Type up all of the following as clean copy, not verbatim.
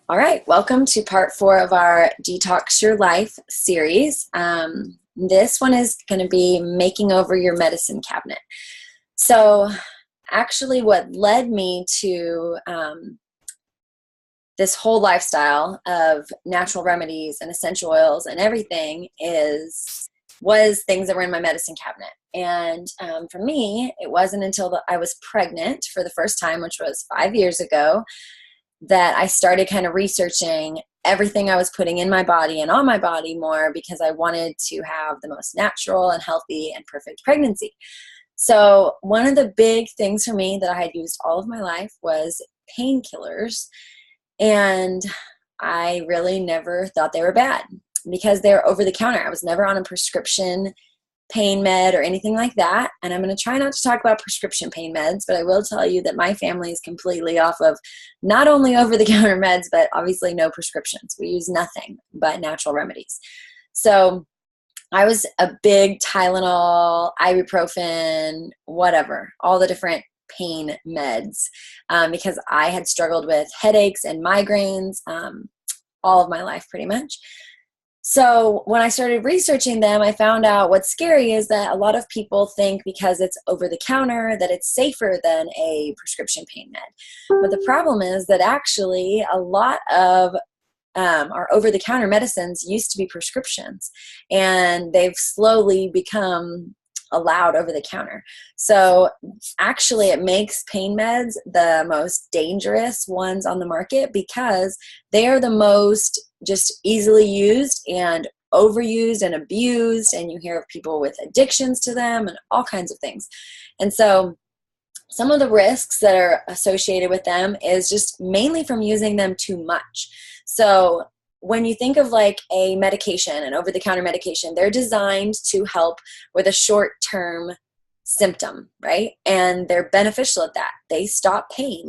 All right, welcome to part 4 of our Detox Your Life series. This one is going to be making over your medicine cabinet. So actually what led me to this whole lifestyle of natural remedies and essential oils and everything was things that were in my medicine cabinet. And for me, it wasn't until I was pregnant for the first time, which was 5 years ago, that I started kind of researching everything I was putting in my body and on my body more, because I wanted to have the most natural and healthy and perfect pregnancy. So one of the big things for me that I had used all of my life was painkillers. And I really never thought they were bad because they're over the counter. I was never on a prescription pain med or anything like that. And I'm going to try not to talk about prescription pain meds, but I will tell you that my family is completely off of not only over-the-counter meds, but obviously no prescriptions. We use nothing but natural remedies. So I was a big Tylenol, ibuprofen, whatever, all the different pain meds, because I had struggled with headaches and migraines all of my life pretty much. So when I started researching them, I found out what's scary is that a lot of people think because it's over the counter that it's safer than a prescription pain med. But the problem is that actually a lot of our over-the-counter medicines used to be prescriptions, and they've slowly become allowed over the counter. So actually it makes pain meds the most dangerous ones on the market because they are the most just easily used and overused and abused, and you hear of people with addictions to them and all kinds of things. And so some of the risks that are associated with them is just mainly from using them too much. So when you think of like a medication, an over-the-counter medication, they're designed to help with a short-term symptom, right? And they're beneficial at that. They stop pain,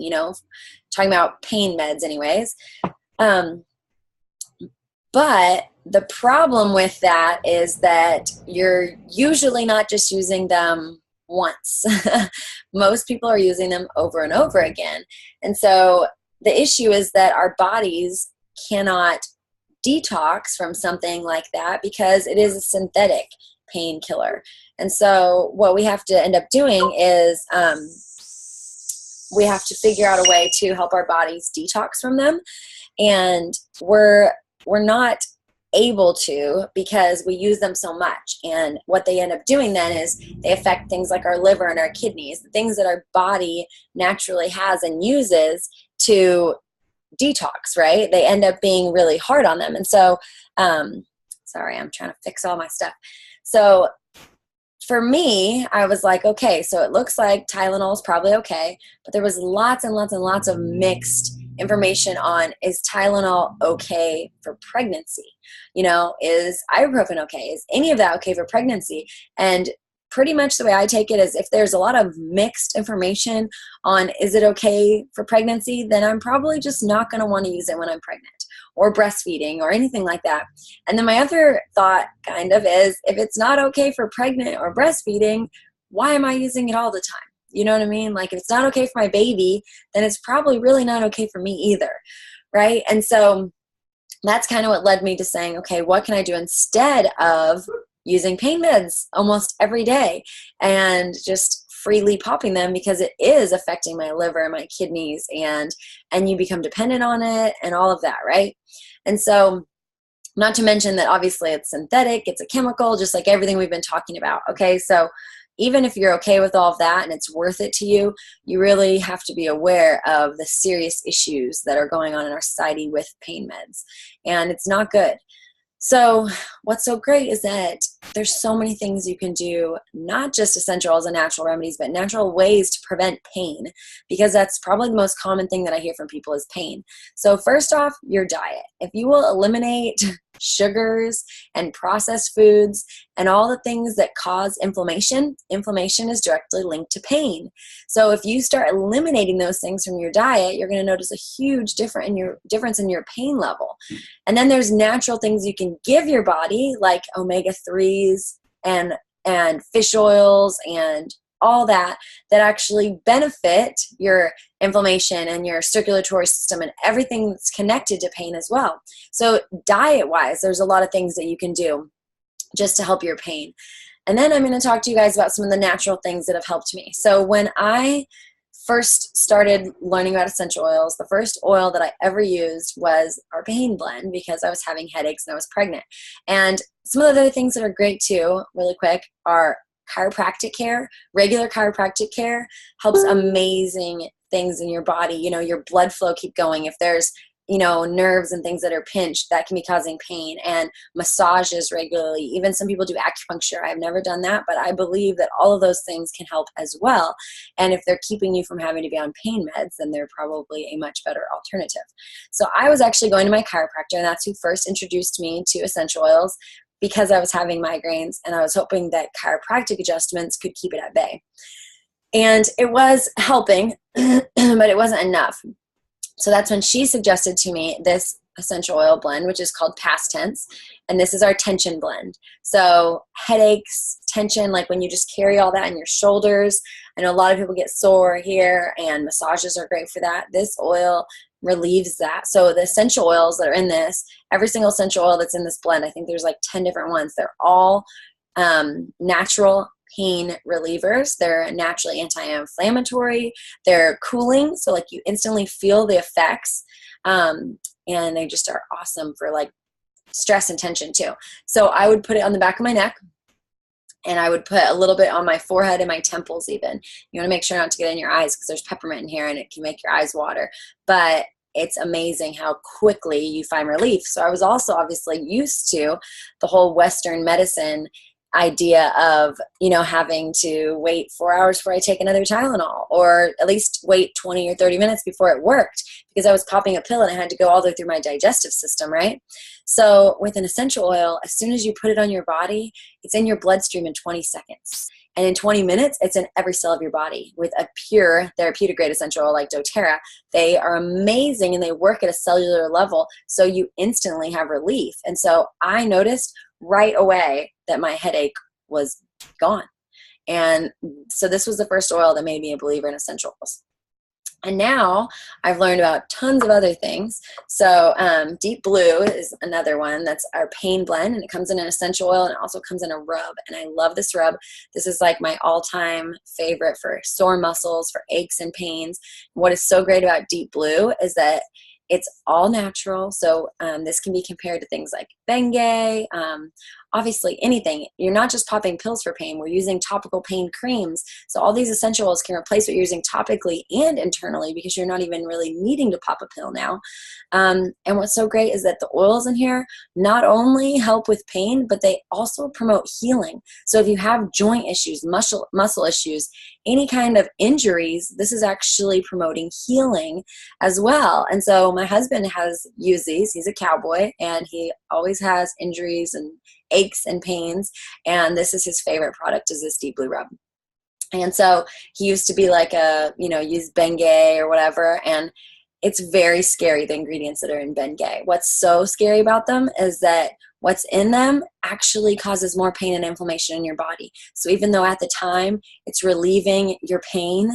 talking about pain meds anyways. But the problem with that is that you're usually not just using them once. Most people are using them over and over again. And so the issue is that our bodies cannot detox from something like that because it is a synthetic painkiller. And so what we have to end up doing is we have to figure out a way to help our bodies detox from them. And we're not able to because we use them so much. And what they end up doing then is they affect things like our liver and our kidneys, the things that our body naturally has and uses to detox, right? They end up being really hard on them. And so, sorry, I'm trying to fix all my stuff. So for me, I was like, okay, so it looks like Tylenol is probably okay, but there was lots and lots and lots of mixed information on, is Tylenol okay for pregnancy? Is ibuprofen okay? Is any of that okay for pregnancy? And pretty much the way I take it is if there's a lot of mixed information on is it okay for pregnancy, then I'm probably just not going to want to use it when I'm pregnant or breastfeeding or anything like that. And then my other thought kind of is, if it's not okay for pregnant or breastfeeding, why am I using it all the time? You know what I mean? Like if it's not okay for my baby, then it's probably really not okay for me either, right? And so that's kind of what led me to saying, okay, what can I do instead of using pain meds almost every day and just freely popping them, because it is affecting my liver and my kidneys, and you become dependent on it and all of that, right? And so not to mention that obviously it's synthetic, it's a chemical, just like everything we've been talking about. Okay, so even if you're okay with all of that and it's worth it to you, you really have to be aware of the serious issues that are going on in our society with pain meds, and it's not good. So what's so great is that there's so many things you can do, not just essential oils and natural remedies, but natural ways to prevent pain, because that's probably the most common thing that I hear from people is pain. So first off, your diet. If you will eliminate sugars and processed foods and all the things that cause inflammation, inflammation is directly linked to pain. So if you start eliminating those things from your diet, you're going to notice a huge difference in your pain level. And then there's natural things you can give your body, like omega-3s and fish oils and all that actually benefit your inflammation and your circulatory system and everything that's connected to pain as well. So diet-wise, there's a lot of things that you can do just to help your pain. And then I'm going to talk to you guys about some of the natural things that have helped me. So when I first started learning about essential oils, the first oil that I ever used was our pain blend because I was having headaches and I was pregnant. And some of the other things that are great too, really quick, are chiropractic care. Regular chiropractic care helps amazing things in your body. You know, your blood flow keep going. If there's, you know, nerves and things that are pinched, that can be causing pain, and massages regularly. Even some people do acupuncture. I've never done that, but I believe that all of those things can help as well. And if they're keeping you from having to be on pain meds, then they're probably a much better alternative. So I was actually going to my chiropractor, and that's who first introduced me to essential oils, because I was having migraines and I was hoping that chiropractic adjustments could keep it at bay. And it was helping, but it wasn't enough. So that's when she suggested to me this essential oil blend, which is called Past Tense. And this is our tension blend. So headaches, tension, like when you just carry all that in your shoulders. I know a lot of people get sore here, and massages are great for that. This oil relieves that. So the essential oils that are in this, every single essential oil that's in this blend, I think there's like 10 different ones. They're all natural pain relievers. They're naturally anti-inflammatory. They're cooling, so like you instantly feel the effects, and they just are awesome for like stress and tension too. So I would put it on the back of my neck, and I would put a little bit on my forehead and my temples even. You want to make sure not to get in your eyes because there's peppermint in here and it can make your eyes water. But it's amazing how quickly you find relief. So I was also obviously used to the whole Western medicine idea of, you know, having to wait 4 hours before I take another Tylenol, or at least wait 20 or 30 minutes before it worked, because I was popping a pill and I had to go all the way through my digestive system, right? So with an essential oil, as soon as you put it on your body, it's in your bloodstream in 20 seconds. And in 20 minutes, it's in every cell of your body. With a pure therapeutic grade essential oil like doTERRA, they are amazing and they work at a cellular level, so you instantly have relief. And so I noticed right away that my headache was gone. And so this was the first oil that made me a believer in essential oils. And now I've learned about tons of other things. So Deep Blue is another one. That's our pain blend, and it comes in an essential oil, and it also comes in a rub. And I love this rub. This is like my all-time favorite for sore muscles, for aches and pains. What is so great about Deep Blue is that it's all natural. So this can be compared to things like Bengay, obviously anything. You're not just popping pills for pain. We're using topical pain creams. So all these essential oils can replace what you're using topically and internally, because you're not even really needing to pop a pill now. And what's so great is that the oils in here not only help with pain, but they also promote healing. So if you have joint issues, muscle issues, any kind of injuries, this is actually promoting healing as well. And so my husband has used these. He's a cowboy, and he always has injuries and aches and pains, and this is his favorite product, is this Deep Blue rub. And so he used to be like use Bengay or whatever, and it's very scary, the ingredients that are in Bengay. What's so scary about them is that what's in them actually causes more pain and inflammation in your body. So even though at the time it's relieving your pain,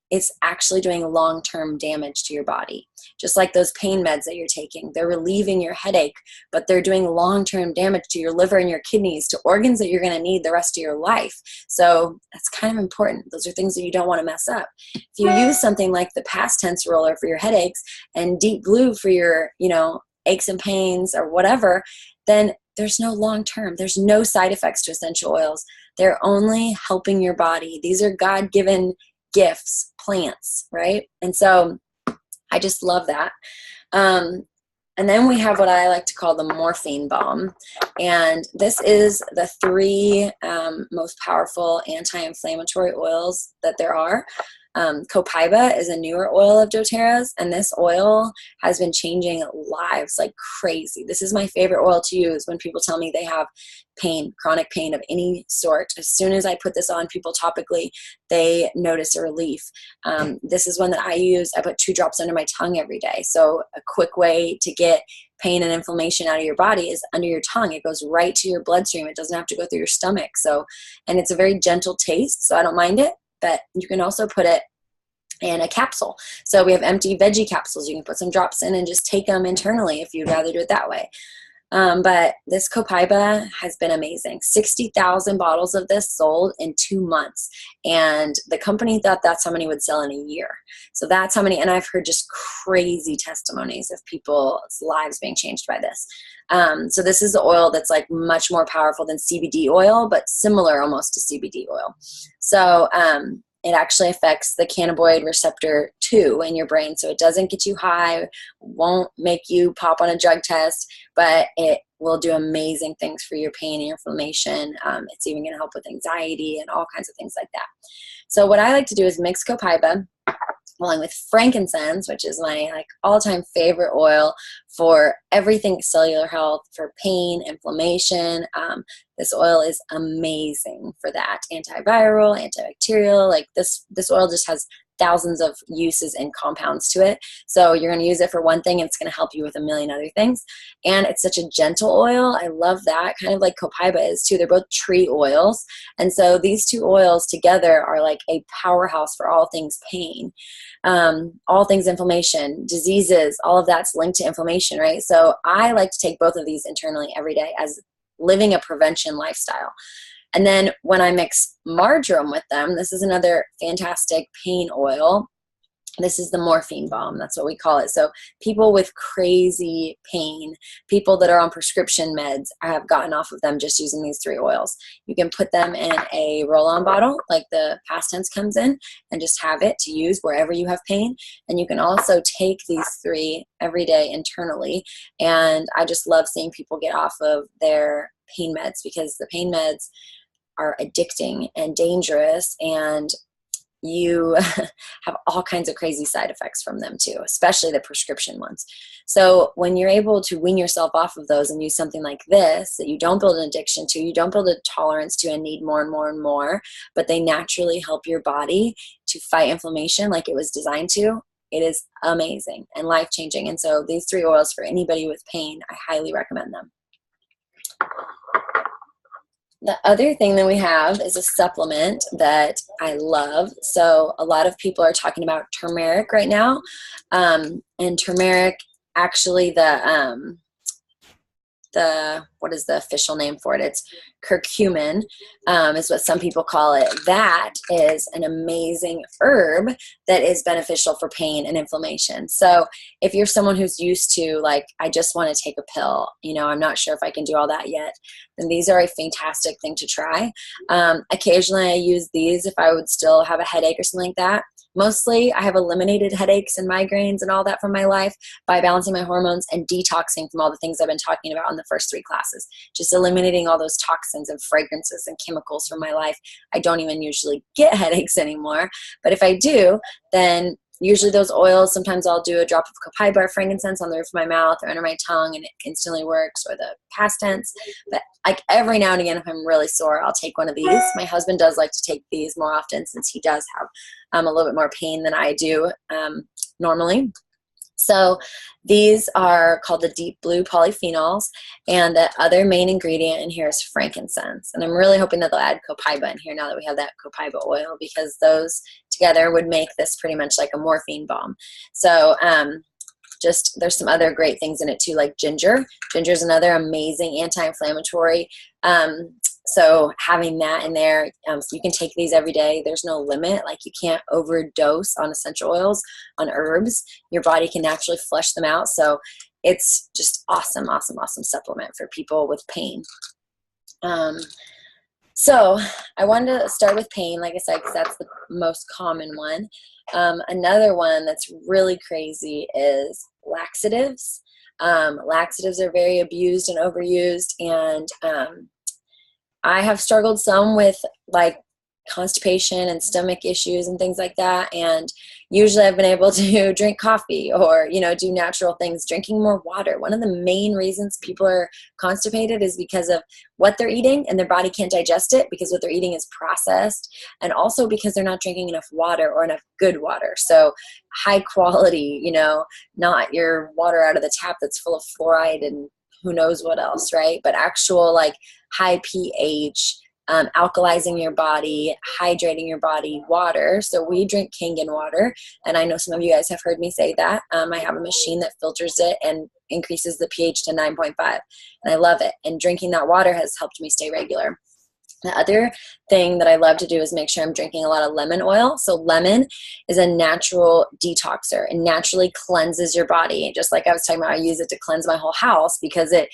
it's actually doing long-term damage to your body. Just like those pain meds that you're taking, they're relieving your headache, but they're doing long-term damage to your liver and your kidneys, to organs that you're going to need the rest of your life. So that's kind of important. Those are things that you don't want to mess up. If you use something like the Past Tense roller for your headaches and Deep Blue for your, aches and pains or whatever, then there's no long-term, there's no side effects to essential oils. They're only helping your body. These are God-given gifts, plants, right? And so I just love that. And then we have what I like to call the morphine balm. And this is the 3 most powerful anti-inflammatory oils that there are. Copaiba is a newer oil of doTERRA's, and this oil has been changing lives like crazy. This is my favorite oil to use when people tell me they have pain, chronic pain of any sort. As soon as I put this on people topically, they notice a relief. This is one that I use. I put 2 drops under my tongue every day. So a quick way to get pain and inflammation out of your body is under your tongue. It goes right to your bloodstream. It doesn't have to go through your stomach. So, and it's a very gentle taste, so I don't mind it. but you can also put it in a capsule. So we have empty veggie capsules. You can put some drops in and just take them internally if you'd rather do it that way. But this copaiba has been amazing. 60,000 bottles of this sold in 2 months. And the company thought that's how many would sell in a year. So that's how many, and I've heard just crazy testimonies of people's lives being changed by this. So this is the oil that's like much more powerful than CBD oil, but similar almost to CBD oil. So, it actually affects the cannabinoid receptor 2 in your brain. So it doesn't get you high, won't make you pop on a drug test, but it will do amazing things for your pain and inflammation. It's even going to help with anxiety and all kinds of things like that. So what I like to do is mix copaiba along with frankincense, which is my like all-time favorite oil for everything cellular health, for pain, inflammation. This oil is amazing for that. Antiviral, antibacterial, like this oil just has thousands of uses and compounds to it. So you're going to use it for one thing, and it's going to help you with a million other things. And it's such a gentle oil. I love that, kind of like copaiba is too. They're both tree oils. And so these two oils together are like a powerhouse for all things pain, all things inflammation, diseases, all of that's linked to inflammation, right? So I like to take both of these internally every day as living a prevention lifestyle. And then when I mix marjoram with them, this is another fantastic pain oil. This is the morphine balm. That's what we call it. So people with crazy pain, people that are on prescription meds, have gotten off of them just using these 3 oils. You can put them in a roll-on bottle like the past tense comes in and just have it to use wherever you have pain. And you can also take these 3 every day internally. And I just love seeing people get off of their pain meds, because the pain meds are addicting and dangerous, and you have all kinds of crazy side effects from them too, especially the prescription ones. So when you're able to wean yourself off of those and use something like this that you don't build an addiction to, you don't build a tolerance to and need more and more and more, but they naturally help your body to fight inflammation like it was designed to, it is amazing and life-changing. And so these 3 oils, for anybody with pain, I highly recommend them. The other thing that we have is a supplement that I love. So a lot of people are talking about turmeric right now. And turmeric, actually what is the official name for it? It's curcumin, is what some people call it. That is an amazing herb that is beneficial for pain and inflammation. So if you're someone who's used to, like, I just want to take a pill, I'm not sure if I can do all that yet, then these are a fantastic thing to try. Occasionally I use these if I would still have a headache or something like that. Mostly I have eliminated headaches and migraines and all that from my life by balancing my hormones and detoxing from all the things I've been talking about in the first 3 classes. Just eliminating all those toxins and fragrances and chemicals from my life. I don't even usually get headaches anymore. But if I do, then usually those oils, sometimes I'll do a drop of copaiba or frankincense on the roof of my mouth or under my tongue, and it instantly works, or the past tense. But like every now and again, if I'm really sore, I'll take one of these. My husband does like to take these more often, since he does have a little bit more pain than I do normally. So these are called the deep blue polyphenols, and the other main ingredient in here is frankincense. And I'm really hoping that they'll add copaiba in here now that we have that copaiba oil, because those together would make this pretty much like a morphine balm. So there's some other great things in it too, like ginger. Ginger is another amazing anti-inflammatory. So having that in there, so you can take these every day. There's no limit. Like, you can't overdose on essential oils, on herbs. Your body can naturally flush them out. So it's just awesome, awesome, awesome supplement for people with pain. So I wanted to start with pain, like I said, because that's the most common one. Another one that's really crazy is laxatives. Laxatives are very abused and overused, and I have struggled some with like constipation and stomach issues and things like that. And usually I've been able to drink coffee or, do natural things, drinking more water. One of the main reasons people are constipated is because of what they're eating, and their body can't digest it because what they're eating is processed, and also because they're not drinking enough water, or enough good water. So high quality, not your water out of the tap that's full of fluoride and who knows what else, right? But actual like high pH, alkalizing your body, hydrating your body, water. So we drink Kangen water, and I know some of you guys have heard me say that. I have a machine that filters it and increases the pH to 9.5, and I love it. And drinking that water has helped me stay regular. The other thing that I love to do is make sure I'm drinking a lot of lemon oil. So lemon is a natural detoxer. It naturally cleanses your body. Just like I was talking about, I use it to cleanse my whole house because it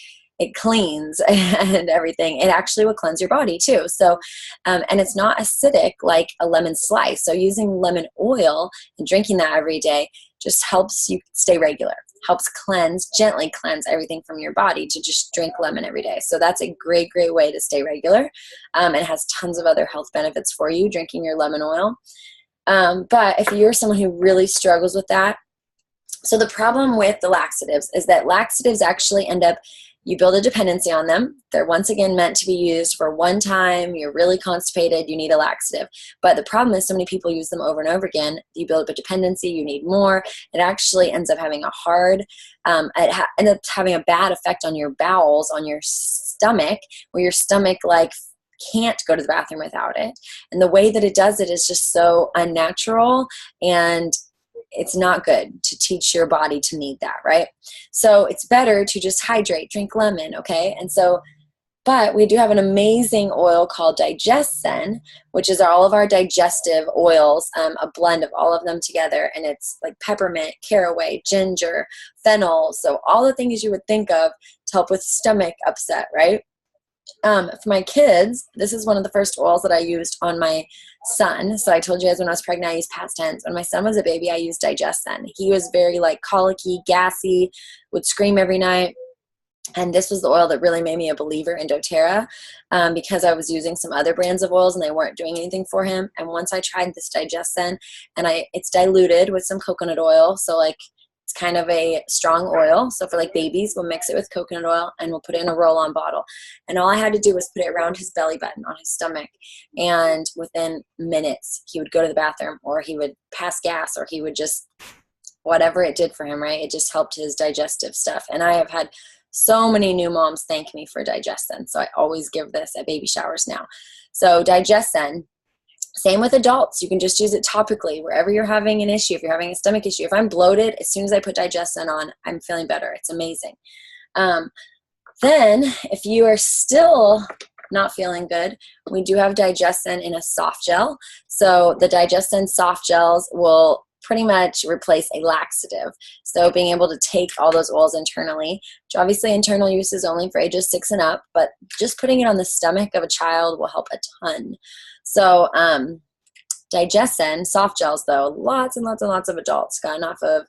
cleans and everything. It actually will cleanse your body too. So, and it's not acidic like a lemon slice. So using lemon oil and drinking that every day just helps you stay regular, helps gently cleanse everything from your body to just drink lemon every day. So that's a great, great way to stay regular. It has tons of other health benefits for you, drinking your lemon oil. But if you're someone who really struggles with that, so the problem with the laxatives is that laxatives actually end up, you build a dependency on them. They're once again meant to be used for one time. You're really constipated, you need a laxative. But the problem is so many people use them over and over again. You build up a dependency, you need more. It actually ends up having ends up having a bad effect on your bowels, on your stomach, where your stomach can't go to the bathroom without it. And the way that it does it is just so unnatural, and it's not good to teach your body to need that, right? So it's better to just hydrate, drink lemon, okay? And so, but we do have an amazing oil called DigestZen, which is all of our digestive oils, a blend of all of them together. And it's like peppermint, caraway, ginger, fennel. So all the things you would think of to help with stomach upset, right? For my kids, this is one of the first oils that I used on my son. So I told you guys when I was pregnant, I used past tense. When my son was a baby, I used DigestZen. He was very colicky, gassy, would scream every night. And this was the oil that really made me a believer in doTERRA, because I was using some other brands of oils and they weren't doing anything for him. And once I tried this DigestZen, and it's diluted with some coconut oil. So it's kind of a strong oil. So for babies, we'll mix it with coconut oil and we'll put it in a roll-on bottle. And all I had to do was put it around his belly button on his stomach. And within minutes, he would go to the bathroom, or he would pass gas, or he would just, whatever it did for him, right? It just helped his digestive stuff. And I have had so many new moms thank me for DigestZen. So I always give this at baby showers now. So DigestZen. Same with adults. You can just use it topically wherever you're having an issue. If you're having a stomach issue, if I'm bloated, as soon as I put DigestZen on, I'm feeling better. It's amazing. Then if you are still not feeling good, we do have DigestZen in a soft gel. So the DigestZen soft gels will pretty much replace a laxative. So being able to take all those oils internally, which obviously internal use is only for ages 6 and up, but just putting it on the stomach of a child will help a ton. So DigestZen soft gels, though, lots and lots and lots of adults gotten off of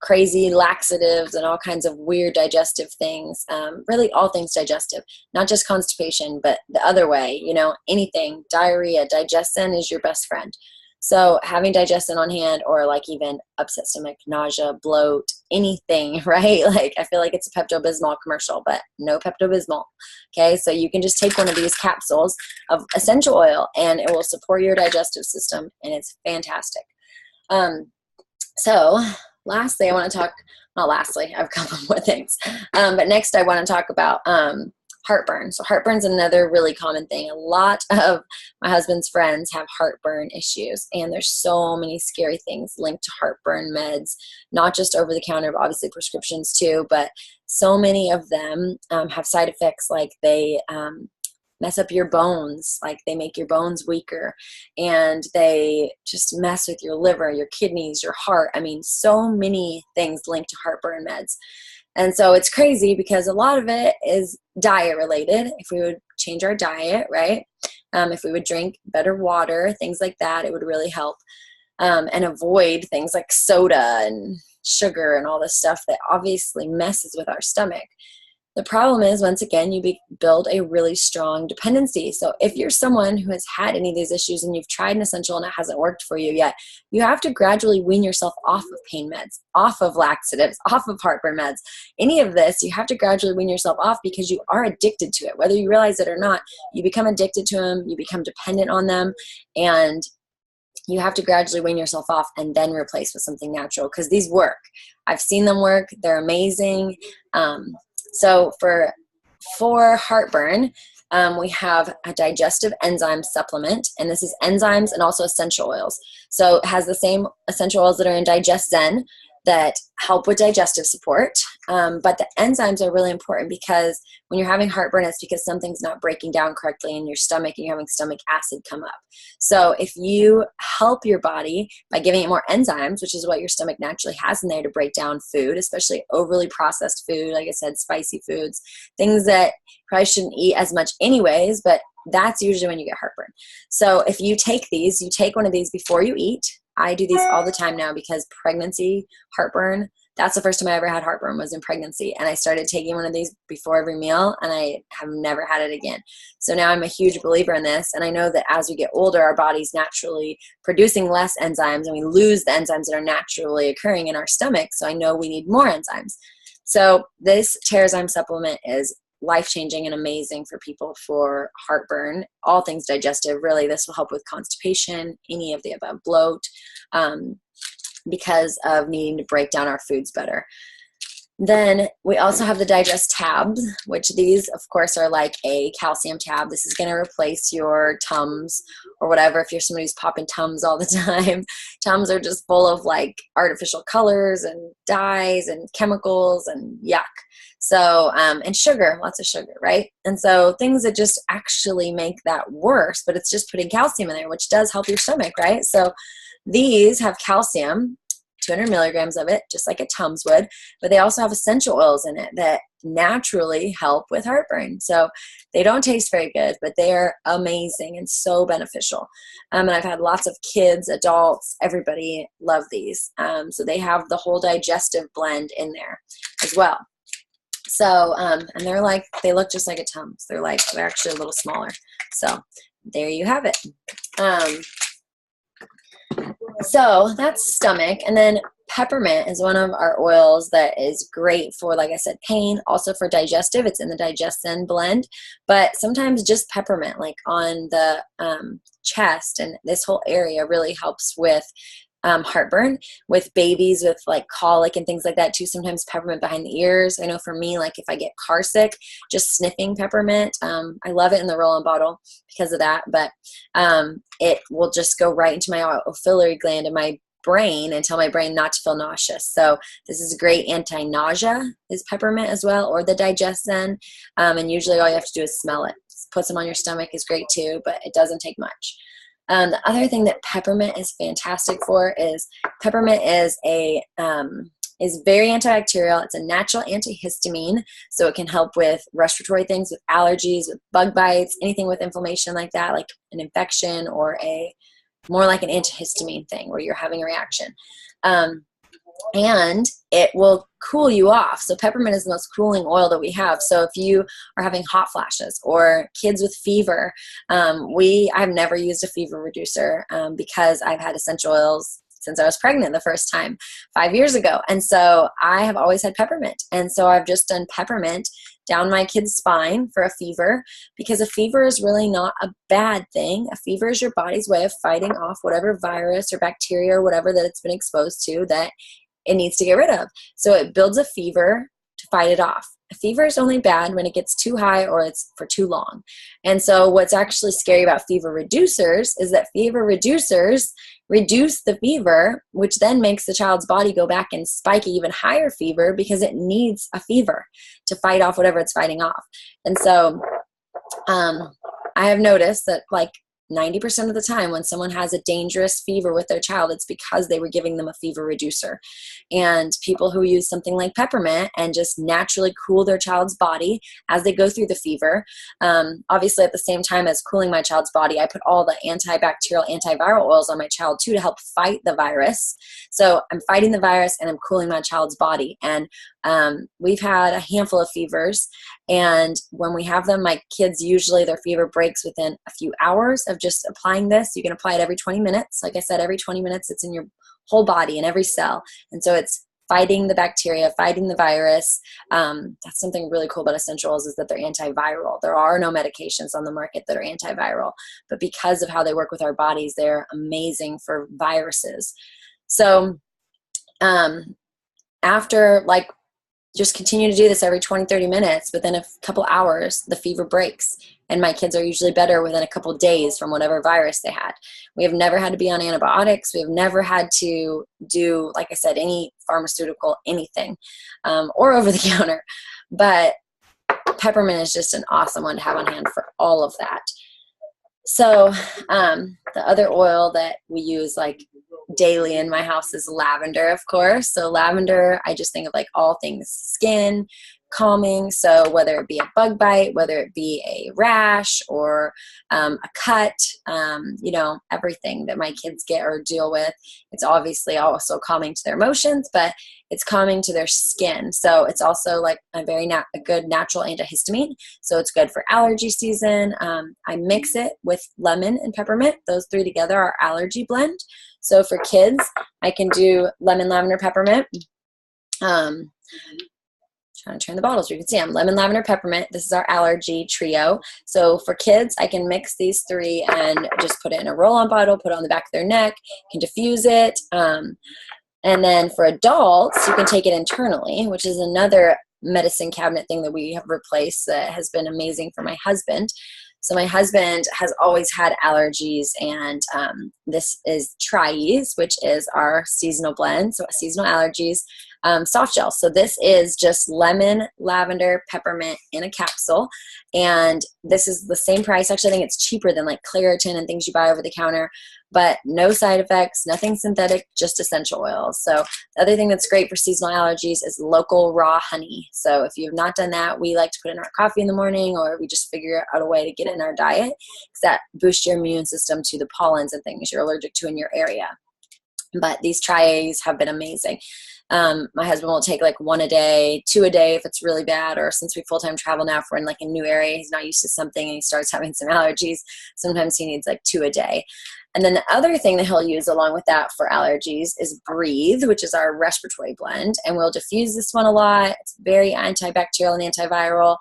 crazy laxatives and all kinds of weird digestive things, really all things digestive, not just constipation, but the other way, anything, diarrhea. DigestZen is your best friend. So having DigestZen on hand, or even upset stomach, nausea, bloat, anything, right? I feel like it's a Pepto-Bismol commercial, but no Pepto-Bismol. Okay, so you can just take one of these capsules of essential oil and it will support your digestive system, and it's fantastic. So lastly, I want to talk, not lastly, I have a couple more things. But next I want to talk about heartburn. So heartburn's another really common thing. A lot of my husband's friends have heartburn issues, and there's so many scary things linked to heartburn meds, not just over the counter, but obviously prescriptions too, but so many of them have side effects, like they mess up your bones, like they make your bones weaker, and they just mess with your liver, your kidneys, your heart. I mean, so many things linked to heartburn meds. And so it's crazy because a lot of it is diet related. If we would change our diet, right? If we would drink better water, things like that, it would really help. And avoid things like soda and sugar and all this stuff that obviously messes with our stomach. The problem is, once again, you build a really strong dependency. So if you're someone who has had any of these issues and you've tried an essential and it hasn't worked for you yet, you have to gradually wean yourself off of pain meds, off of laxatives, off of heartburn meds. Any of this, you have to gradually wean yourself off because you are addicted to it. Whether you realize it or not, you become addicted to them, you become dependent on them, and you have to gradually wean yourself off and then replace with something natural, because these work. I've seen them work. They're amazing. So for heartburn, We have a digestive enzyme supplement, and this is enzymes and also essential oils. So it has the same essential oils that are in Digest Zen that help with digestive support. But the enzymes are really important because when you're having heartburn, it's because something's not breaking down correctly in your stomach and you're having stomach acid come up. So if you help your body by giving it more enzymes, which is what your stomach naturally has in there to break down food, especially overly processed food, like I said, spicy foods, things that you probably shouldn't eat as much anyways, but that's usually when you get heartburn. So if you take these, you take one of these before you eat. I do these all the time now because pregnancy, heartburn, that's the first time I ever had heartburn was in pregnancy. And I started taking one of these before every meal, and I have never had it again. So now I'm a huge believer in this. And I know that as we get older, our body's naturally producing less enzymes and we lose the enzymes that are naturally occurring in our stomach. So I know we need more enzymes. So this Terrazyme supplement is life-changing and amazing for people for heartburn, all things digestive. Really, this will help with constipation, any of the above, bloat, because of needing to break down our foods better. Then we also have the Digest tabs, which these, of course, are like a calcium tab. This is going to replace your Tums or whatever if you're somebody who's popping Tums all the time. Tums are just full of like artificial colors and dyes and chemicals and yuck. So, and sugar, lots of sugar, right? And so things that just actually make that worse, but it's just putting calcium in there, which does help your stomach, right? So these have calcium, 200 milligrams of it, just like a Tums would, but they also have essential oils in it that naturally help with heartburn. So they don't taste very good, but they are amazing and so beneficial. And I've had lots of kids, adults, everybody love these. So they have the whole digestive blend in there as well. So, and they're like, they look just like a Tums. They're actually a little smaller. So there you have it. So that's stomach. And then peppermint is one of our oils that is great for, like I said, pain, also for digestive. It's in the Digest Zen blend, but sometimes just peppermint, like on the chest and this whole area, really helps with heartburn with babies with like colic and things like that too. Sometimes peppermint behind the ears. I know for me, like if I get car sick, just sniffing peppermint, I love it in the roll-on bottle because of that, but it will just go right into my oxytocin gland in my brain and tell my brain not to feel nauseous. So this is great anti-nausea is peppermint as well, or the Digest Zen, and usually all you have to do is smell it. Put some on your stomach is great too, but it doesn't take much. The other thing that peppermint is fantastic for is peppermint is very antibacterial. It's a natural antihistamine, so it can help with respiratory things, with allergies, with bug bites, anything with inflammation like that, like an infection or more like an antihistamine thing where you're having a reaction. And it will cool you off. So peppermint is the most cooling oil that we have. So if you are having hot flashes or kids with fever, I've never used a fever reducer because I've had essential oils since I was pregnant the first time 5 years ago. And so I have always had peppermint. And so I've just done peppermint down my kid's spine for a fever, because a fever is really not a bad thing. A fever is your body's way of fighting off whatever virus or bacteria or whatever that it's been exposed to that it needs to get rid of. So it builds a fever to fight it off. A fever is only bad when it gets too high or it's for too long. And so what's actually scary about fever reducers is that fever reducers reduce the fever, which then makes the child's body go back and spike even higher fever because it needs a fever to fight off whatever it's fighting off. And so I have noticed that like 90% of the time when someone has a dangerous fever with their child, it's because they were giving them a fever reducer. And people who use something like peppermint and just naturally cool their child's body as they go through the fever. Obviously, at the same time as cooling my child's body, I put all the antibacterial, antiviral oils on my child too to help fight the virus. So I'm fighting the virus and I'm cooling my child's body. And we've had a handful of fevers. And when we have them, my kids, usually their fever breaks within a few hours of just applying this. You can apply it every 20 minutes. Like I said, every 20 minutes, it's in your whole body and every cell. And so it's fighting the bacteria, fighting the virus. That's something really cool about essential oils, is that they're antiviral. There are no medications on the market that are antiviral, but because of how they work with our bodies, they're amazing for viruses. So after like just continue to do this every 20, 30 minutes. Within a couple hours, the fever breaks. And my kids are usually better within a couple days from whatever virus they had. We have never had to be on antibiotics. We have never had to do, like I said, any pharmaceutical, anything, or over the counter. But peppermint is just an awesome one to have on hand for all of that. So the other oil that we use like daily in my house is lavender, of course. So lavender, I just think of like all things skin, calming. So whether it be a bug bite, whether it be a rash or a cut, you know, everything that my kids get or deal with, it's obviously also calming to their emotions, but it's calming to their skin. So it's also like a very a good natural antihistamine. So it's good for allergy season. I mix it with lemon and peppermint. Those three together are allergy blend. So for kids, I can do lemon, lavender, peppermint. Trying to turn the bottle so you can see them. Lemon, lavender, peppermint. This is our allergy trio. So for kids, I can mix these three and just put it in a roll-on bottle, put it on the back of their neck, can diffuse it. And then for adults, you can take it internally, which is another medicine cabinet thing that we have replaced that has been amazing for my husband. So my husband has always had allergies, and this is Tri-Ease, which is our seasonal blend, so seasonal allergies, soft gel. So this is just lemon, lavender, peppermint in a capsule, and this is the same price. Actually, I think it's cheaper than like Claritin and things you buy over the counter, but no side effects, nothing synthetic, just essential oils. So the other thing that's great for seasonal allergies is local raw honey. So if you have not done that, we like to put in our coffee in the morning, or we just figure out a way to get it in our diet, because that boosts your immune system to the pollens and things you're allergic to in your area. But these Tri-A's have been amazing. My husband will take like 1 a day, 2 a day if it's really bad, or since we full-time travel now, if we're in like a new area, he's not used to something and he starts having some allergies, sometimes he needs like 2 a day. And then the other thing that he'll use along with that for allergies is Breathe, which is our respiratory blend. And we'll diffuse this one a lot. It's very antibacterial and antiviral.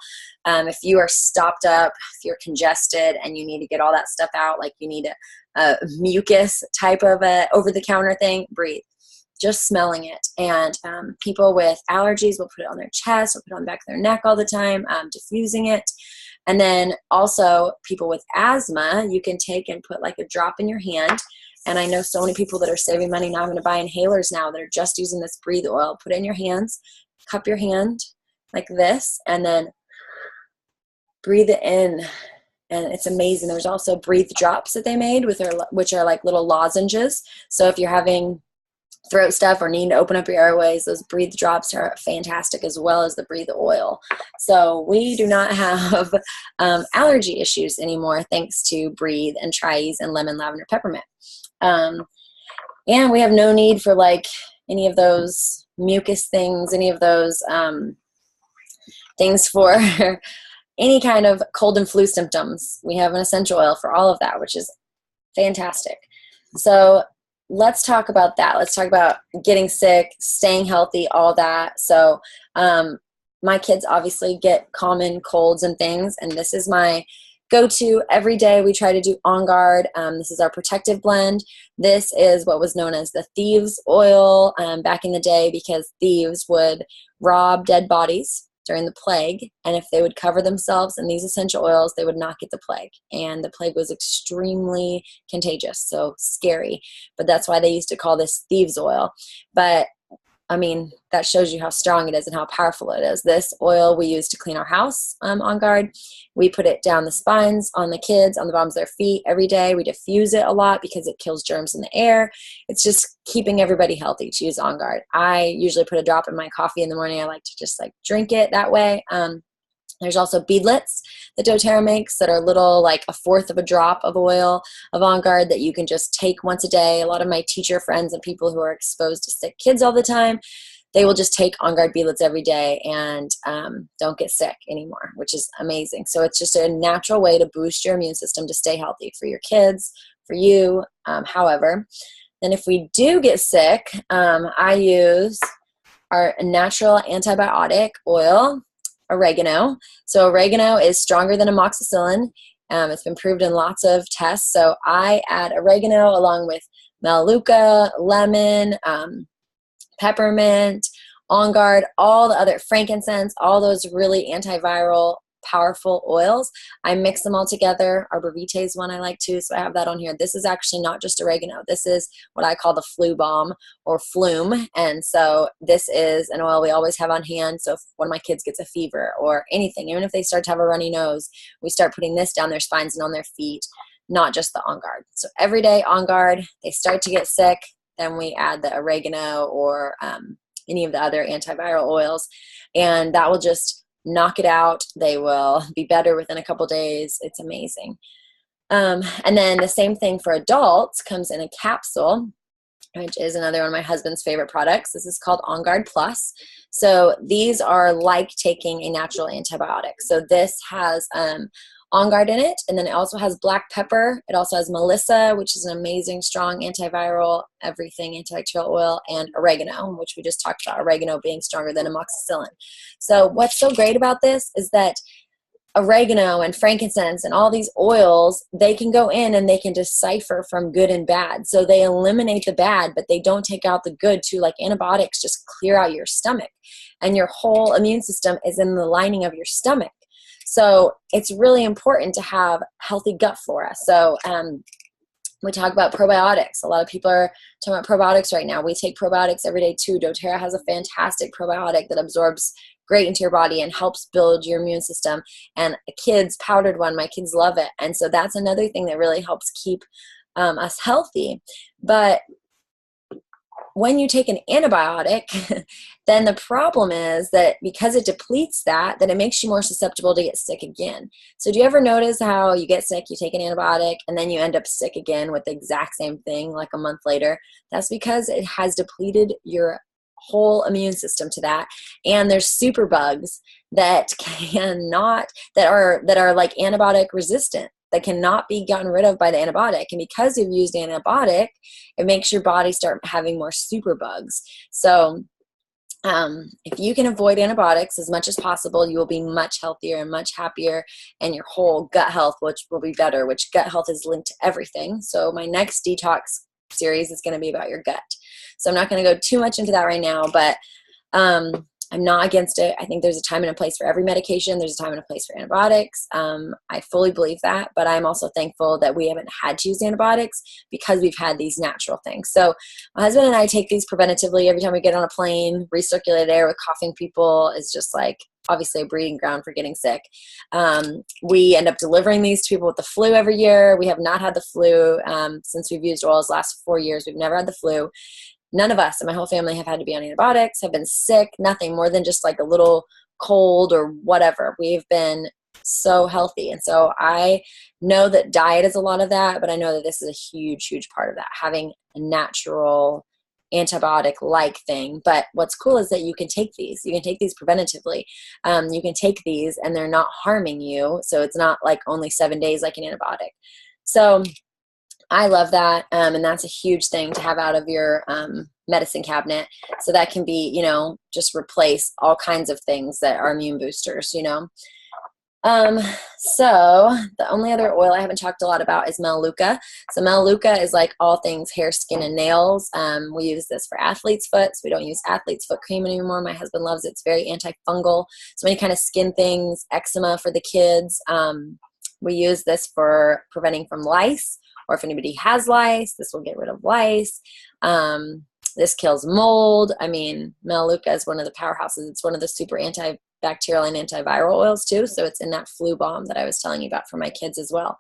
If you are stopped up, if you're congested and you need to get all that stuff out, like you need a mucus type of a over-the-counter thing, Breathe. Just smelling it. And people with allergies will put it on their chest or put it on the back of their neck all the time, diffusing it. And then also people with asthma, you can take and put like a drop in your hand. And I know so many people that are saving money now. I'm going to buy inhalers now that are just using this Breathe oil. Put it in your hands, cup your hand like this, and then breathe it in. And it's amazing. There's also Breathe drops that they made which are like little lozenges. So if you're having throat stuff or need to open up your airways, those Breathe drops are fantastic, as well as the Breathe oil. So we do not have allergy issues anymore thanks to Breathe and Tri-Ease and lemon, lavender, peppermint. And we have no need for like any of those mucus things, any of those things for any kind of cold and flu symptoms. We have an essential oil for all of that, which is fantastic. So let's talk about that. Let's talk about getting sick, staying healthy, all that. So my kids obviously get common colds and things, and this is my go-to every day. We try to do On Guard. This is our protective blend. This is what was known as the thieves oil back in the day, because thieves would rob dead bodies during the plague, and if they would cover themselves in these essential oils, they would not get the plague. And the plague was extremely contagious, so scary. But that's why they used to call this thieves oil. But I mean, that shows you how strong it is and how powerful it is. This oil we use to clean our house, On Guard. We put it down the spines, on the kids, on the bottoms of their feet every day. We diffuse it a lot because it kills germs in the air. It's just keeping everybody healthy to use On Guard. I usually put a drop in my coffee in the morning. I like to just like drink it that way. There's also beadlets that doTERRA makes that are little, like 1/4 of a drop of oil of On Guard that you can just take once a day. A lot of my teacher friends and people who are exposed to sick kids all the time, they will just take On Guard beadlets every day and don't get sick anymore, which is amazing. So it's just a natural way to boost your immune system to stay healthy for your kids, for you, however. Then if we do get sick, I use our natural antibiotic oil, oregano. So oregano is stronger than amoxicillin. It's been proved in lots of tests. So I add oregano along with melaleuca, lemon, peppermint, On Guard, all the other frankincense, all those really antiviral powerful oils. I mix them all together. Arbor Vitae is one I like too, so I have that on here. This is actually not just oregano. This is what I call the flu balm or flume. And so this is an oil we always have on hand. So if one of my kids gets a fever or anything, even if they start to have a runny nose, we start putting this down their spines and on their feet, not just the On Guard. So every day On Guard, they start to get sick, then we add the oregano or any of the other antiviral oils, and that will just knock it out. They will be better within a couple days. It's amazing. And then the same thing for adults comes in a capsule, which is another one of my husband's favorite products. This is called On Guard Plus. So these are like taking a natural antibiotic. So this has On Guard in it, and then it also has black pepper. It also has Melissa, which is an amazing, strong antiviral, everything antibacterial oil, and oregano, which we just talked about, oregano being stronger than amoxicillin. So what's so great about this is that oregano and frankincense and all these oils, they can go in and they can decipher from good and bad. So they eliminate the bad, but they don't take out the good too. Like antibiotics just clear out your stomach, and your whole immune system is in the lining of your stomach. So it's really important to have healthy gut flora. So we talk about probiotics. A lot of people are talking about probiotics right now. We take probiotics every day too. doTERRA has a fantastic probiotic that absorbs great into your body and helps build your immune system. And a kid's powdered one, my kids love it. And so that's another thing that really helps keep us healthy. But when you take an antibiotic, then the problem is that because it depletes that, then it makes you more susceptible to get sick again. So do you ever notice how you get sick, you take an antibiotic, and then you end up sick again with the exact same thing like a month later? That's because it has depleted your whole immune system to that. And there's super bugs that are like antibiotic resistant, that cannot be gotten rid of by the antibiotic. And because you've used antibiotic, it makes your body start having more super bugs. So if you can avoid antibiotics as much as possible, you will be much healthier and much happier, and your whole gut health, which will be better, which gut health is linked to everything. So my next detox series is going to be about your gut. So I'm not going to go too much into that right now, but I'm not against it. I think there's a time and a place for every medication. There's a time and a place for antibiotics. I fully believe that, but I'm also thankful that we haven't had to use antibiotics because we've had these natural things. So my husband and I take these preventatively every time we get on a plane. Recirculated air with coughing people is just like obviously a breeding ground for getting sick. We end up delivering these to people with the flu every year. We have not had the flu since we've used oils the last 4 years. We've never had the flu. None of us and my whole family have had to be on antibiotics, have been sick, nothing more than just like a little cold or whatever. We've been so healthy. And so I know that diet is a lot of that, but I know that this is a huge, huge part of that, having a natural antibiotic-like thing. But what's cool is that you can take these. You can take these preventatively. You can take these and they're not harming you. So it's not like only 7 days like an antibiotic. So I love that, and that's a huge thing to have out of your medicine cabinet. So that can be, just replace all kinds of things that are immune boosters, So the only other oil I haven't talked a lot about is Melaleuca. So Melaleuca is like all things hair, skin, and nails. We use this for athlete's foot, so we don't use athlete's foot cream anymore. My husband loves it. It's very antifungal. So any kind of skin things, eczema for the kids. We use this for preventing from lice. Or if anybody has lice, this will get rid of lice. This kills mold. I mean, Melaleuca is one of the powerhouses. It's one of the super antibacterial and antiviral oils too. So it's in that flu balm that I was telling you about for my kids as well.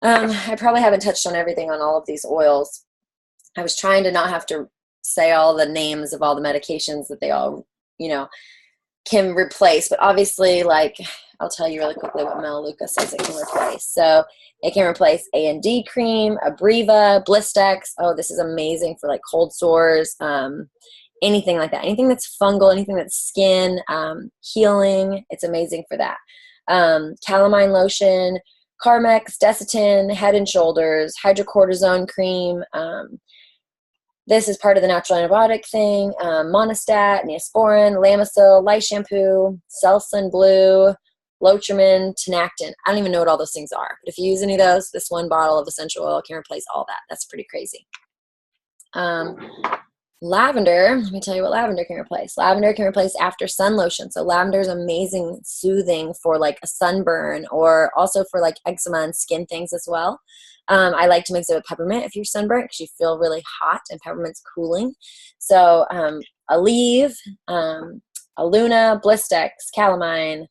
I probably haven't touched on everything on all of these oils. I was trying to not have to say all the names of all the medications that they all, can replace. But obviously, like, I'll tell you really quickly what Melaleuca says it can replace. So it can replace A&D cream, Abreva, Blistex. Oh, this is amazing for like cold sores, anything like that. Anything that's fungal, anything that's skin, healing. It's amazing for that. Calamine lotion, Carmex, Desitin, Head and Shoulders, hydrocortisone cream. This is part of the natural antibiotic thing. Monostat, Neosporin, Lamisil, lice shampoo, Selsun Blue, Lotrimin, Tinactin. I don't even know what all those things are. But if you use any of those, this one bottle of essential oil can replace all that. That's pretty crazy. Lavender, let me tell you what lavender can replace. Lavender can replace after sun lotion. So lavender is amazing soothing for like a sunburn, or also for like eczema and skin things as well. I like to mix it with peppermint if you're sunburnt, because you feel really hot and peppermint's cooling. So Aleve, Aluna, Blistex, Calamine,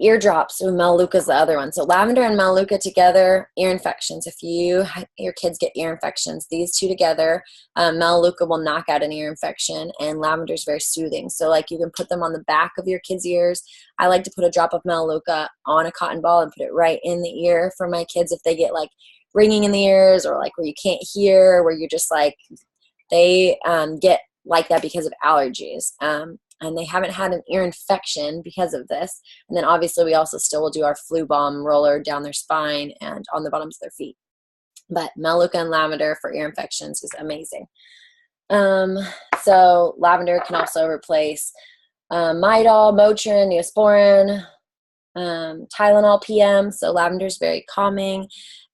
eardrops. Ooh, Melaleuca is the other one. So lavender and Melaleuca together, ear infections. If your kids get ear infections, these two together, Melaleuca will knock out an ear infection, and lavender is very soothing. So like you can put them on the back of your kids' ears. I like to put a drop of Melaleuca on a cotton ball and put it right in the ear for my kids if they get like ringing in the ears, or like where you can't hear, where you're just like, they get like that because of allergies. And they haven't had an ear infection because of this. And then obviously we also still will do our flu balm roller down their spine and on the bottoms of their feet. But Melaleuca and lavender for ear infections is amazing. So lavender can also replace Midol, Motrin, Neosporin, Tylenol PM. So lavender is very calming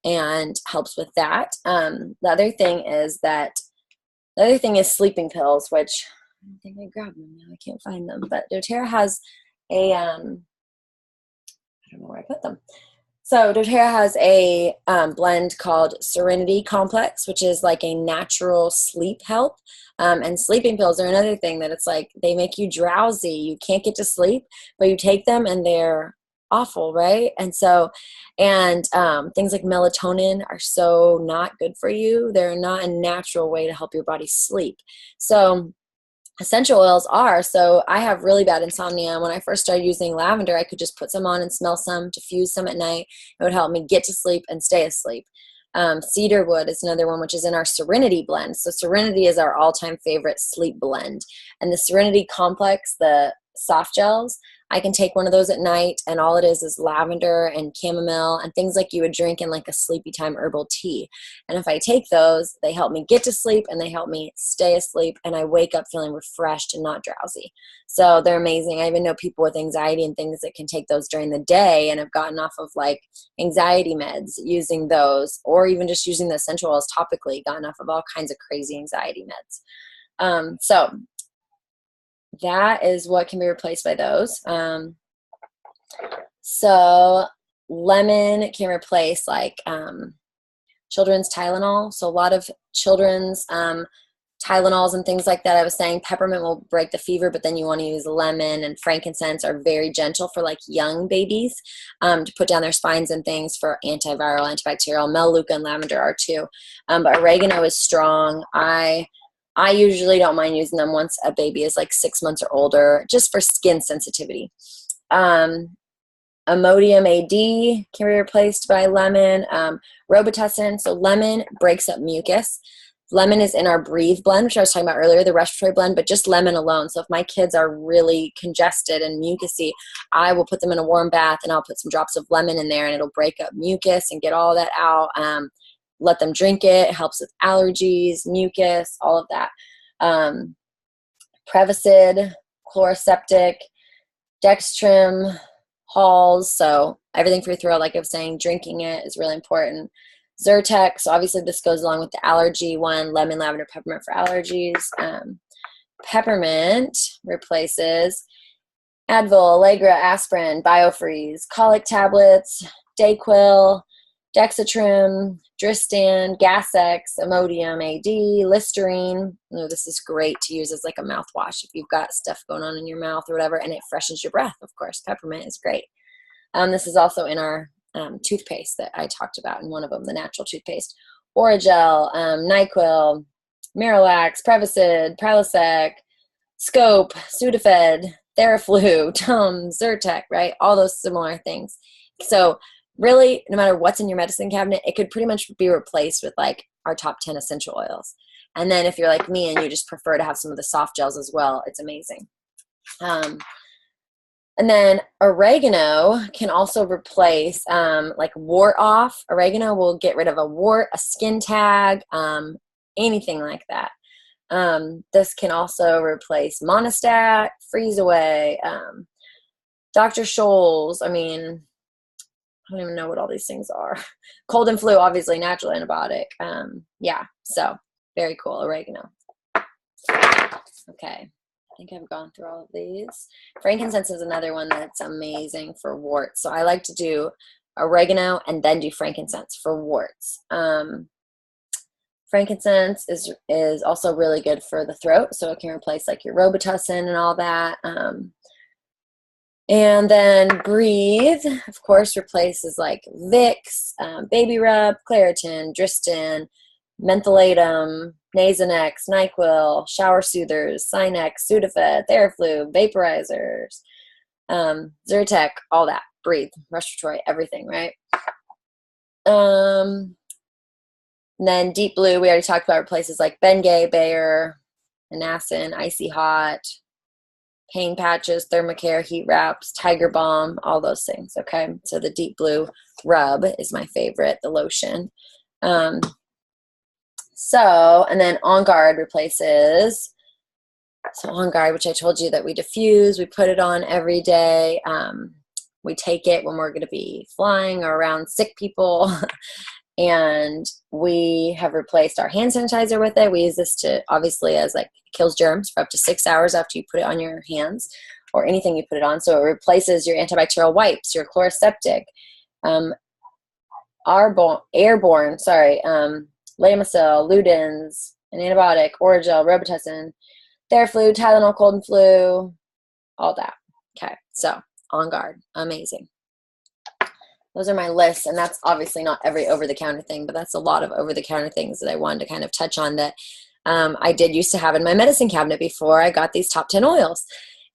and helps with that. The other thing is sleeping pills, which I think I grabbed them now. I can't find them. But doTERRA has a, I don't know where I put them. So doTERRA has a blend called Serenity Complex, which is like a natural sleep help. And sleeping pills are another thing that it's like they make you drowsy. You can't get to sleep, but you take them and they're awful, right? And so, things like melatonin are so not good for you. They're not a natural way to help your body sleep. So essential oils are. So I have really bad insomnia. When I first started using lavender, I could just put some on and smell some, diffuse some at night. It would help me get to sleep and stay asleep. Cedarwood is another one, which is in our Serenity blend. So Serenity is our all-time favorite sleep blend. And the Serenity Complex, the soft gels, I can take one of those at night, and all it is lavender and chamomile and things like you would drink in like a sleepy time herbal tea. And if I take those, they help me get to sleep and they help me stay asleep, and I wake up feeling refreshed and not drowsy. So they're amazing. I even know people with anxiety and things that can take those during the day and have gotten off of like anxiety meds using those, or even just using the essential oils topically, gotten off of all kinds of crazy anxiety meds. So that is what can be replaced by those. So lemon can replace like children's Tylenol. So a lot of children's Tylenols and things like that. I was saying peppermint will break the fever, but then you want to use lemon, and frankincense are very gentle for like young babies to put down their spines and things for antiviral, antibacterial. Melaleuca and lavender are too. But oregano is strong. I usually don't mind using them once a baby is like 6 months or older, just for skin sensitivity. Imodium AD can be replaced by lemon. Robitussin, so lemon breaks up mucus. Lemon is in our Breathe blend, which I was talking about earlier, the respiratory blend, but just lemon alone. So if my kids are really congested and mucusy, I will put them in a warm bath and I'll put some drops of lemon in there, and it'll break up mucus and get all that out. Let them drink it. It helps with allergies, mucus, all of that. Prevacid, Chloraseptic, Dextrim, Halls. So everything for your throat, like I was saying, drinking it is really important. Zyrtec, so obviously this goes along with the allergy one, lemon, lavender, peppermint for allergies. Peppermint replaces Advil, Allegra, aspirin, Biofreeze, colic tablets, Dayquil, Dexatrim, Dristan, Gas-X, Imodium AD, Listerine. This is great to use as like a mouthwash if you've got stuff going on in your mouth or whatever, and it freshens your breath, of course. Peppermint is great. This is also in our toothpaste that I talked about in one of them, the natural toothpaste. Orajel, NyQuil, Miralax, Prevacid, Prilosec, Scope, Sudafed, Theraflu, Tums, Zyrtec, right? All those similar things. So really, no matter what's in your medicine cabinet, it could pretty much be replaced with like our top 10 essential oils. And then if you're like me and you just prefer to have some of the soft gels as well, it's amazing. And then oregano can also replace like wart off. Oregano will get rid of a wart, a skin tag, anything like that. This can also replace Monistat, Freeze Away, Dr. Scholl's. I mean, I don't even know what all these things are. Cold and flu, obviously, natural antibiotic. Yeah, so very cool, oregano. Okay, I think I've gone through all of these. Frankincense is another one that's amazing for warts. So I like to do oregano and then do frankincense for warts. Frankincense is also really good for the throat, so it can replace like your Robitussin and all that. And then Breathe, of course, replaces like Vicks, Baby Rub, Claritin, Dristin, Mentholatum, Nasonex, NyQuil, Shower Soothers, Sinex, Sudafed, Theraflu, vaporizers, Zyrtec, all that. Breathe, respiratory, everything, right? And then Deep Blue, we already talked about, replaces like Bengay, Bayer, Anacin, Icy Hot, pain patches, Thermacare, heat wraps, Tiger Balm, all those things, okay? So the Deep Blue rub is my favorite, the lotion. And then On Guard replaces, so On Guard, which I told you that we diffuse, we put it on every day. We take it when we're going to be flying or around sick people. And we have replaced our hand sanitizer with it. We use this to, obviously, as like kills germs for up to 6 hours after you put it on your hands or anything you put it on. So it replaces your antibacterial wipes, your chloroseptic, airborne, Lamisil, Ludens, an antibiotic, Oragel, Robitussin, Theraflu, Tylenol, cold and flu, all that. Okay, so On Guard, amazing. Those are my lists, and that's obviously not every over-the-counter thing, but that's a lot of over-the-counter things that I wanted to kind of touch on that I did used to have in my medicine cabinet before I got these top 10 oils.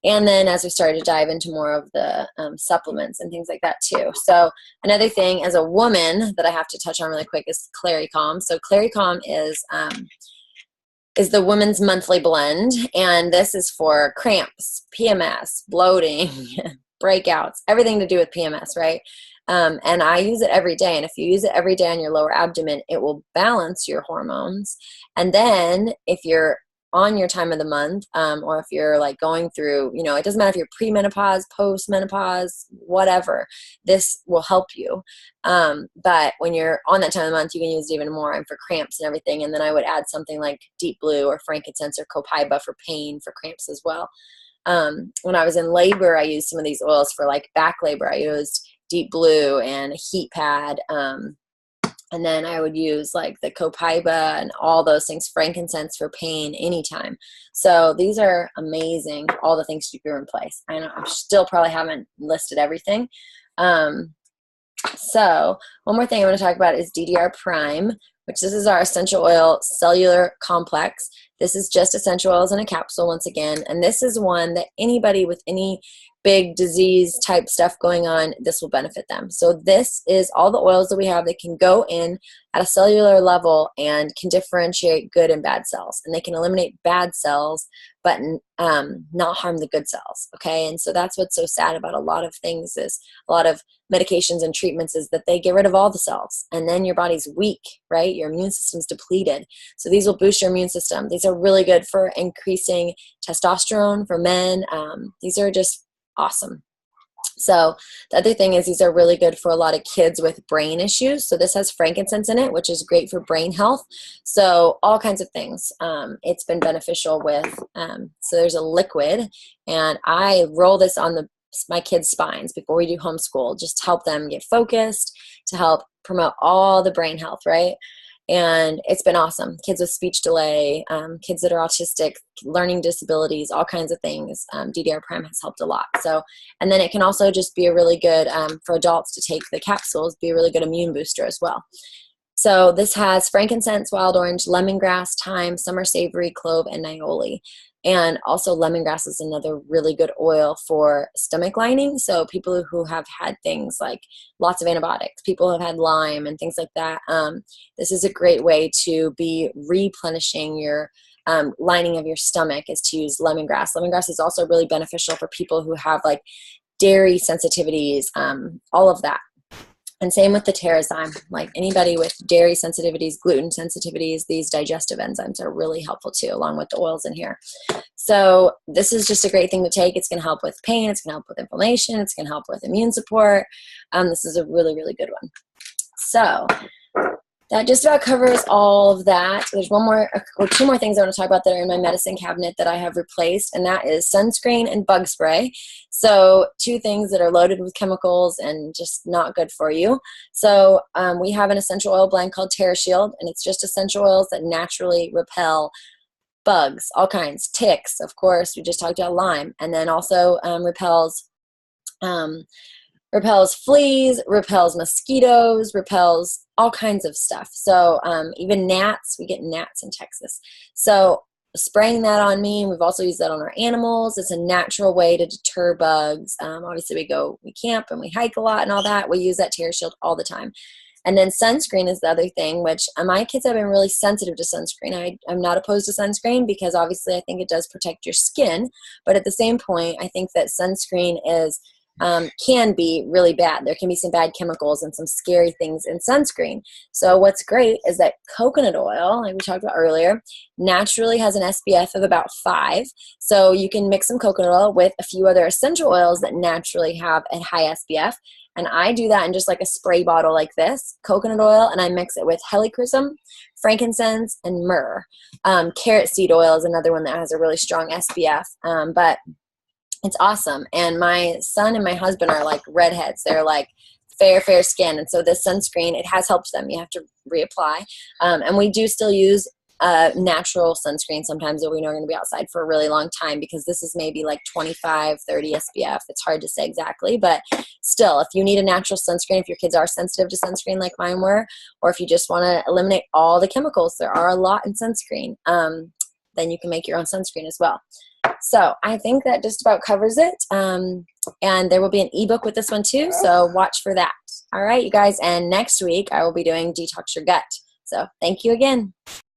And then as we started to dive into more of the supplements and things like that too. So another thing as a woman that I have to touch on really quick is Claricalm. So Claricalm is the women's monthly blend, and this is for cramps, PMS, bloating, breakouts, everything to do with PMS, right? And I use it every day. And if you use it every day on your lower abdomen, it will balance your hormones. And then if you're on your time of the month, or if you're like going through, it doesn't matter if you're premenopause, postmenopause, whatever, this will help you. But when you're on that time of the month, you can use it even more and for cramps and everything. And then I would add something like Deep Blue or frankincense or copaiba for pain, for cramps as well. When I was in labor, I used some of these oils for like back labor. I used Deep Blue and a heat pad. And then I would use like the copaiba and all those things, frankincense for pain anytime. So these are amazing, all the things you can replace. I know I still probably haven't listed everything. So one more thing I want to talk about is DDR Prime, which this is our essential oil cellular complex. This is just essential oils in a capsule once again. And this is one that anybody with any big disease type stuff going on, this will benefit them. So this is all the oils that we have that can go in at a cellular level and can differentiate good and bad cells. And they can eliminate bad cells, but not harm the good cells, okay? And so that's what's so sad about a lot of things, is a lot of medications and treatments, is that they get rid of all the cells. And then your body's weak, right? Your immune system's depleted. So these will boost your immune system. These are really good for increasing testosterone for men. These are just awesome. So the other thing is these are really good for a lot of kids with brain issues. So this has frankincense in it, which is great for brain health. So all kinds of things. It's been beneficial with, so there's a liquid, and I roll this on my kids' spines before we do homeschool, just to help them get focused, to help promote all the brain health, right? And it's been awesome. Kids with speech delay, kids that are autistic, learning disabilities, all kinds of things. DDR Prime has helped a lot. So, and then it can also just be a really good, for adults to take the capsules, be a really good immune booster as well. So this has frankincense, wild orange, lemongrass, thyme, summer savory, clove, and nioli. And also lemongrass is another really good oil for stomach lining. So people who have had things like lots of antibiotics, people who have had Lyme and things like that, this is a great way to be replenishing your lining of your stomach, is to use lemongrass. Lemongrass is also really beneficial for people who have like dairy sensitivities, all of that. And same with the Terrazyme. Like anybody with dairy sensitivities, gluten sensitivities, these digestive enzymes are really helpful too, along with the oils in here. So this is just a great thing to take. It's going to help with pain. It's going to help with inflammation. It's going to help with immune support. This is a really, really good one. So that just about covers all of that. There's one more or two more things I want to talk about that are in my medicine cabinet that I have replaced, and that is sunscreen and bug spray. So two things that are loaded with chemicals and just not good for you. So we have an essential oil blend called TerraShield, and it's just essential oils that naturally repel bugs, all kinds, ticks, of course. We just talked about Lyme, and then also repels fleas, repels mosquitoes, repels all kinds of stuff. So even gnats, we get gnats in Texas. So spraying that on me, we've also used that on our animals. It's a natural way to deter bugs. Obviously we camp and we hike a lot and all that. We use that TerraShield all the time. And then sunscreen is the other thing, which my kids have been really sensitive to sunscreen. I'm not opposed to sunscreen because obviously I think it does protect your skin. But at the same point, I think that sunscreen can be really bad. There can be some bad chemicals and some scary things in sunscreen. So what's great is that coconut oil, like we talked about earlier, naturally has an SPF of about 5. So you can mix some coconut oil with a few other essential oils that naturally have a high SPF. And I do that in just like a spray bottle like this, coconut oil, and I mix it with helichrysum, frankincense, and myrrh. Carrot seed oil is another one that has a really strong SPF, but it's awesome. And my son and my husband are like redheads. They're like fair skin. And so this sunscreen, it has helped them. You have to reapply. And we do still use natural sunscreen sometimes that we know are going to be outside for a really long time, because this is maybe like 25, 30 SPF. It's hard to say exactly, but still, if you need a natural sunscreen, if your kids are sensitive to sunscreen like mine were, or if you just want to eliminate all the chemicals, there are a lot in sunscreen, then you can make your own sunscreen as well. So I think that just about covers it. And there will be an ebook with this one too, so watch for that. All right, you guys, and next week I will be doing Detox Your Gut. So thank you again.